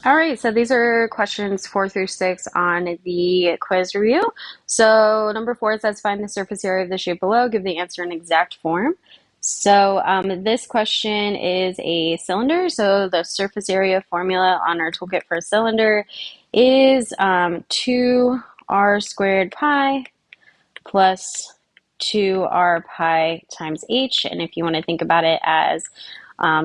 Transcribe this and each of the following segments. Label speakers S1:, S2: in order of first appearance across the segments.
S1: All right, so these are questions 4 through 6 on the quiz review. So number 4 says find the surface area of the shape below, give the answer in exact form. So this question is a cylinder. So the surface area formula on our toolkit for a cylinder is 2r squared pi plus 2r pi times h. And if you want to think about it as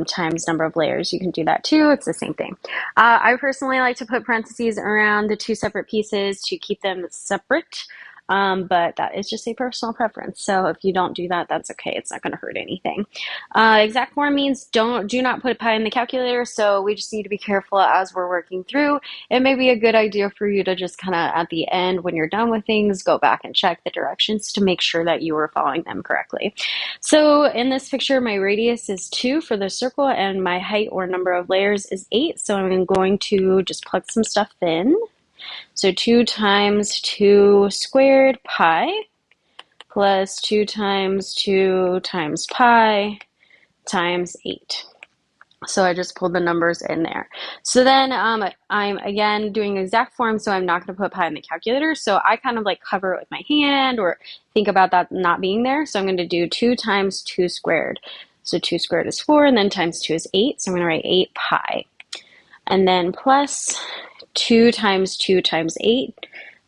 S1: times number of layers, you can do that too. It's the same thing. I personally like to put parentheses around the two separate pieces to keep them separate. But that is just a personal preference. So if you don't do that, that's okay. It's not going to hurt anything. Exact form means do not put pi in the calculator. So we just need to be careful as we're working through. It may be a good idea for you to just kind of at the end, when you're done with things, go back and check the directions to make sure that you were following them correctly. So in this picture, my radius is 2 for the circle and my height or number of layers is 8. So I'm going to just plug some stuff in. So 2 times 2 squared pi plus 2 times 2 times pi times 8. So I just pulled the numbers in there. So then I'm again doing exact form, so I'm not going to put pi in the calculator. So I kind of like cover it with my hand or think about that not being there. So I'm going to do 2 times 2 squared. So 2 squared is 4, and then times 2 is 8. So I'm going to write 8 pi. And then plus 2 times 2 times 8.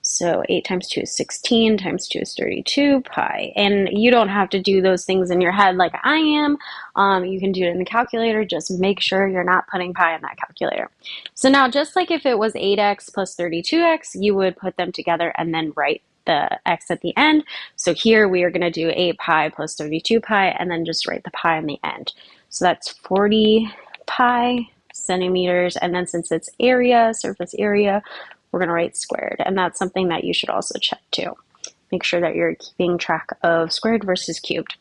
S1: So 8 times 2 is 16, times 2 is 32 pi. And you don't have to do those things in your head like I am. You can do it in the calculator. Just make sure you're not putting pi in that calculator. So now, just like if it was 8x plus 32x, you would put them together and then write the x at the end. So here we are going to do 8 pi plus 32 pi and then just write the pi in the end. So that's 40 pi centimeters, and then since it's area, surface area, we're going to write squared, and that's something that you should also check too. Make sure that you're keeping track of squared versus cubed.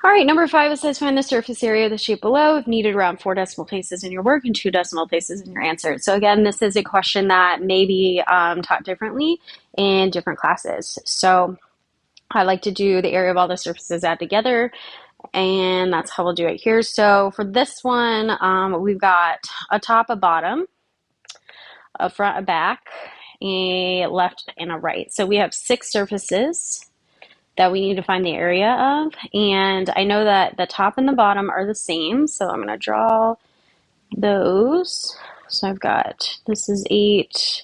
S1: All right, number 5, it says find the surface area of the shape below if needed around 4 decimal places in your work and 2 decimal places in your answer. So again, this is a question that may be taught differently in different classes. So I like to do the area of all the surfaces add together, and that's how we'll do it here. So for this one, we've got a top, a bottom, a front, a back, a left, and a right. So we have 6 surfaces that we need to find the area of, and I know that the top and the bottom are the same, so I'm going to draw those. So I've got, this is 8,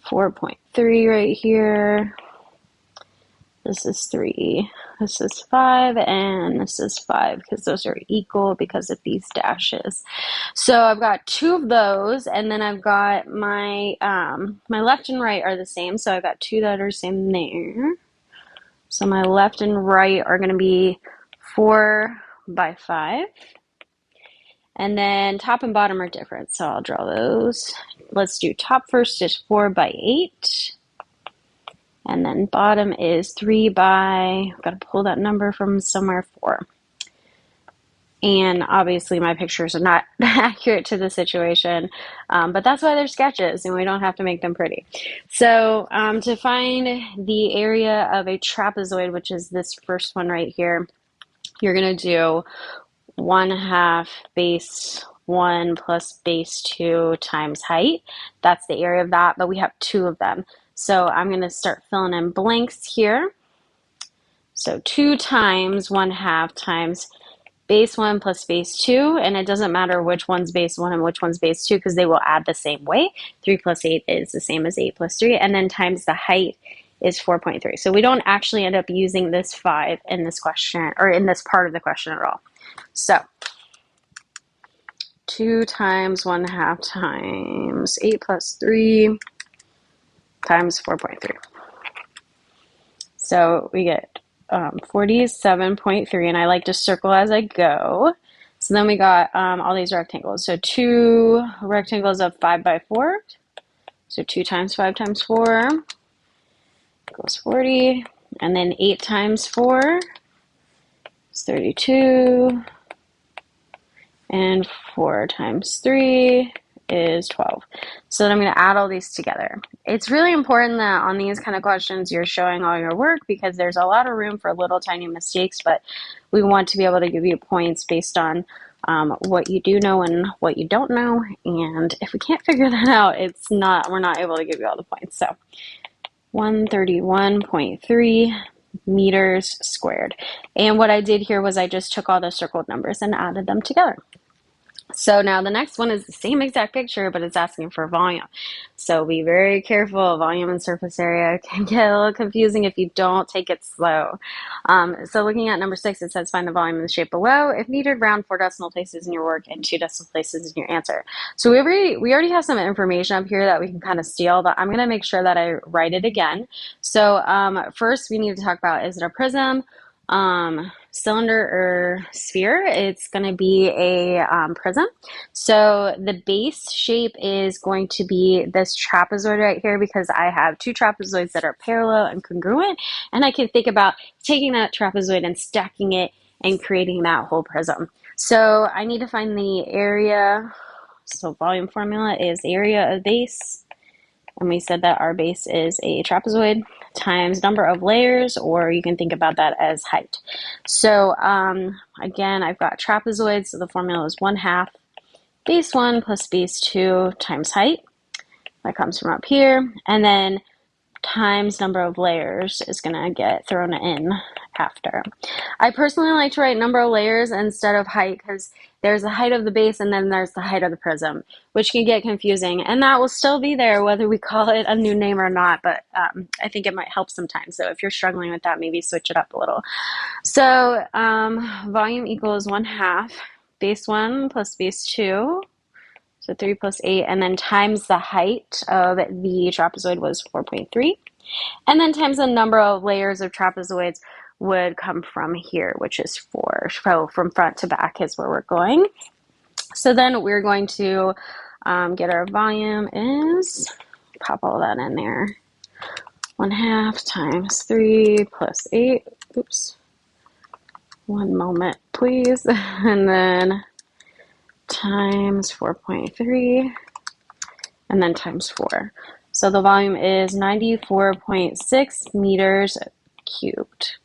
S1: 4.3 right here. This is 3, this is 5, and this is 5 because those are equal because of these dashes. So I've got 2 of those, and then I've got my my left and right are the same, so I've got 2 that are the same there. So my left and right are going to be 4 by 5. And then top and bottom are different, so I'll draw those. Let's do top first, is 4 by 8. And then bottom is 3 by, I've got to pull that number from somewhere, 4. And obviously my pictures are not accurate to the situation, but that's why they're sketches and we don't have to make them pretty. So to find the area of a trapezoid, which is this first one right here, you're going to do 1/2 base 1 plus base 2 times height. That's the area of that, but we have 2 of them. So I'm going to start filling in blanks here. So 2 times 1/2 times base 1 plus base 2, and it doesn't matter which one's base 1 and which one's base 2 because they will add the same way. 3 plus 8 is the same as 8 plus 3, and then times the height is 4.3. So we don't actually end up using this 5 in this question, or in this part of the question at all. So 2 times 1/2 times 8 plus 3 times 4.3. So we get 47.3, and I like to circle as I go. So then we got all these rectangles. So 2 rectangles of 5 by 4. So 2 times 5 times 4 equals 40. And then 8 times 4 is 32. And 4 times 3 is 12. So then I'm going to add all these together. It's really important that on these kind of questions you're showing all your work because there's a lot of room for little tiny mistakes, but we want to be able to give you points based on what you do know and what you don't know. And if we can't figure that out, we're not able to give you all the points. So 131.3 meters squared. And what I did here was I just took all the circled numbers and added them together. So now the next one is the same exact picture, but it's asking for volume. So be very careful. Volume and surface area can get a little confusing if you don't take it slow. So looking at number 6, it says find the volume in the shape below. If needed, round 4 decimal places in your work and 2 decimal places in your answer. So we already have some information up here that we can kind of steal, but I'm going to make sure that I write it again. So first we need to talk about, is it a prism, cylinder, or sphere? It's going to be a prism. So the base shape is going to be this trapezoid right here, because I have 2 trapezoids that are parallel and congruent, and I can think about taking that trapezoid and stacking it and creating that whole prism. So I need to find the area. So volume formula is area of base, and we said that our base is a trapezoid, times number of layers, or you can think about that as height. So again, I've got trapezoids, so the formula is 1/2 base 1 plus base 2 times height. That comes from up here, and then times number of layers is going to get thrown in after. I personally like to write number of layers instead of height, because there's the height of the base and then there's the height of the prism, which can get confusing, and that will still be there whether we call it a new name or not, but I think it might help sometimes. So if you're struggling with that, maybe switch it up a little. So volume equals 1/2 base 1 plus base 2, so 3 plus 8, and then times the height of the trapezoid was 4.3, and then times the number of layers of trapezoids would come from here, which is 4. So from front to back is where we're going. So then we're going to get our volume is, pop all that in there, 1/2 times 3 plus 8, oops, one moment please, and then times 4.3, and then times 4. So the volume is 94.6 meters cubed.